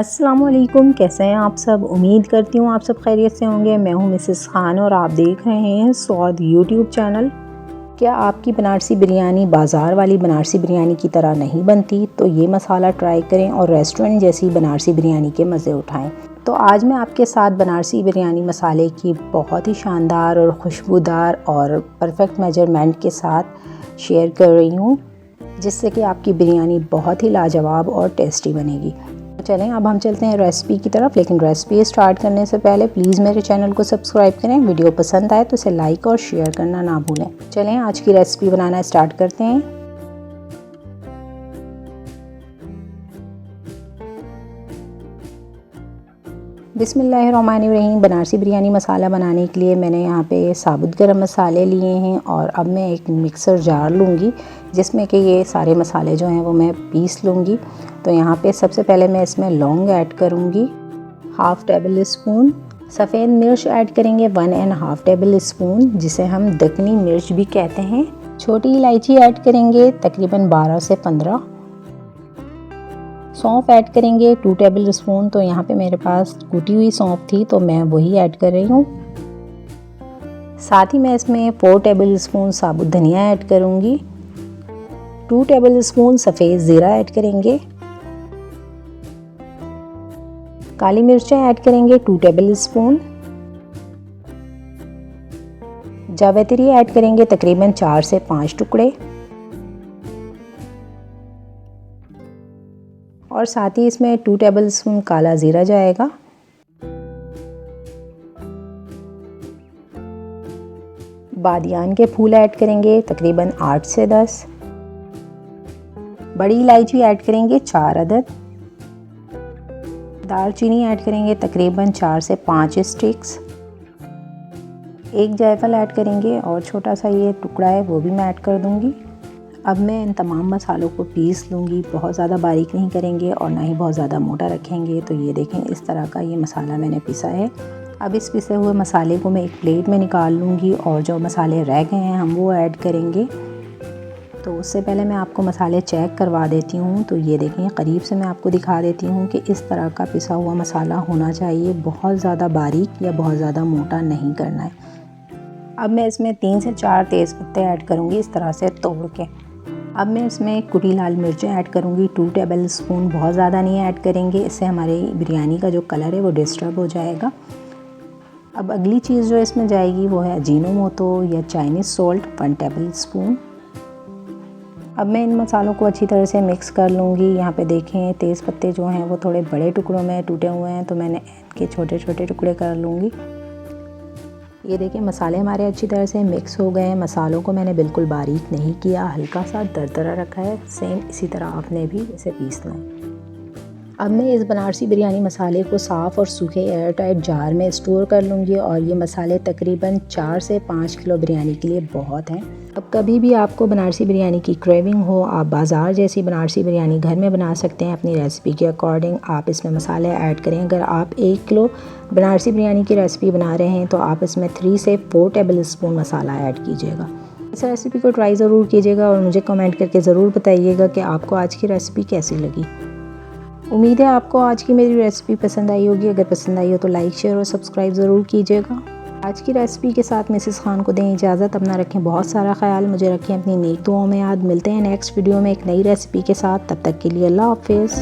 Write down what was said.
अस्सलामुअलैकुम, कैसे हैं आप सब। उम्मीद करती हूँ आप सब खैरियत से होंगे। मैं हूँ मिसेस खान और आप देख रहे हैं सौद यूट्यूब चैनल। क्या आपकी बनारसी बिरयानी बाज़ार वाली बनारसी बिरयानी की तरह नहीं बनती? तो ये मसाला ट्राई करें और रेस्टोरेंट जैसी बनारसी बिरयानी के मज़े उठाएं। तो आज मैं आपके साथ बनारसी बिरयानी मसाले की बहुत ही शानदार और खुशबूदार और परफेक्ट मेजरमेंट के साथ शेयर कर रही हूँ, जिससे कि आपकी बिरयानी बहुत ही लाजवाब और टेस्टी बनेगी। चलें अब हम चलते हैं रेसिपी की तरफ। लेकिन रेसिपी स्टार्ट करने से पहले प्लीज़ मेरे चैनल को सब्सक्राइब करें। वीडियो पसंद आए तो इसे लाइक और शेयर करना ना भूलें। चलें आज की रेसिपी बनाना स्टार्ट करते हैं। बिस्मिल्लाहिर्रहमानिर्रहीम। बनारसी बिरयानी मसाला बनाने के लिए मैंने यहाँ पे साबुत गरम मसाले लिए हैं और अब मैं एक मिक्सर जार लूँगी जिसमें कि ये सारे मसाले जो हैं वो मैं पीस लूँगी। तो यहाँ पे सबसे पहले मैं इसमें लौंग ऐड करूँगी, हाफ़ टेबल स्पून। सफ़ेद मिर्च ऐड करेंगे 1.5 टेबल स्पून, जिसे हम दक्कनी मिर्च भी कहते हैं। छोटी इलायची ऐड करेंगे तकरीबन 12 से 15। सौंफ ऐड करेंगे 2 टेबल स्पून। तो यहाँ पे मेरे पास कूटी हुई सौंफ थी तो मैं वही ऐड कर रही हूँ। साथ ही मैं इसमें 4 टेबल स्पून साबुत धनिया ऐड करूँगी, 2 टेबल स्पून सफ़ेद ज़ीरा ऐड करेंगे, काली मिर्चें ऐड करेंगे 2 टेबल स्पून, जावित्री ऐड करेंगे तकरीबन 4 से 5 टुकड़े और साथ ही इसमें 2 टेबल स्पून काला ज़ीरा जाएगा। बादियान के फूल ऐड करेंगे तकरीबन 8 से 10। बड़ी इलायची ऐड करेंगे 4 अदद। दालचीनी ऐड करेंगे तकरीबन 4 से 5 स्टिक्स। एक जायफल ऐड करेंगे और छोटा सा ये टुकड़ा है वो भी मैं ऐड कर दूंगी। अब मैं इन तमाम मसालों को पीस लूँगी। बहुत ज़्यादा बारीक नहीं करेंगे और ना ही बहुत ज़्यादा मोटा रखेंगे। तो ये देखें इस तरह का ये मसाला मैंने पीसा है। अब इस पिसे हुए मसाले को मैं एक प्लेट में निकाल लूँगी और जो मसाले रह गए हैं हम वो ऐड करेंगे। तो उससे पहले मैं आपको मसाले चेक करवा देती हूँ। तो ये देखें करीब से मैं आपको दिखा देती हूँ कि इस तरह का पिसा हुआ मसाला होना चाहिए। बहुत ज़्यादा बारीक या बहुत ज़्यादा मोटा नहीं करना है। अब मैं इसमें 3 से 4 तेज़ पत्ते ऐड करूँगी इस तरह से तोड़ के। अब मैं इसमें कुटी लाल मिर्चें ऐड करूँगी 2 टेबल स्पून। बहुत ज़्यादा नहीं ऐड करेंगे, इससे हमारी बिरयानी का जो कलर है वो डिस्टर्ब हो जाएगा। अब अगली चीज़ जो इसमें जाएगी वो है अजीनोमोटो या चाइनीज़ सॉल्ट 1 टेबल स्पून। अब मैं इन मसालों को अच्छी तरह से मिक्स कर लूँगी। यहाँ पे देखें तेज़ पत्ते जो हैं वो थोड़े बड़े टुकड़ों में टूटे हुए हैं तो मैंने इनके छोटे छोटे टुकड़े कर लूँगी। ये देखिए मसाले हमारे अच्छी तरह से मिक्स हो गए हैं। मसालों को मैंने बिल्कुल बारीक नहीं किया, हल्का सा दरदरा रखा है। सेम इसी तरह आपने भी इसे पीसना है। अब मैं इस बनारसी बिरयानी मसाले को साफ़ और सूखे एयर टाइट जार में स्टोर कर लूँगी और ये मसाले तकरीबन 4 से 5 किलो बिरयानी के लिए बहुत हैं। अब कभी भी आपको बनारसी बिरयानी की क्रेविंग हो, आप बाज़ार जैसी बनारसी बिरयानी घर में बना सकते हैं अपनी रेसिपी के अकॉर्डिंग। आप इसमें मसाले ऐड करें। अगर आप 1 किलो बनारसी बिरयानी की रेसिपी बना रहे हैं तो आप इसमें 3 से 4 टेबल स्पून मसाला ऐड कीजिएगा। इस रेसिपी को ट्राई ज़रूर कीजिएगा और मुझे कमेंट करके ज़रूर बताइएगा कि आपको आज की रेसिपी कैसी लगी। उम्मीद है आपको आज की मेरी रेसिपी पसंद आई होगी। अगर पसंद आई हो तो लाइक शेयर और सब्सक्राइब ज़रूर कीजिएगा। आज की रेसिपी के साथ मिसेस खान को दें इजाज़त। अपना रखें बहुत सारा ख्याल, मुझे रखें अपनी नेक दुआओं में याद। मिलते हैं नेक्स्ट वीडियो में एक नई रेसिपी के साथ। तब तक के लिए अल्लाह हाफ़िज़।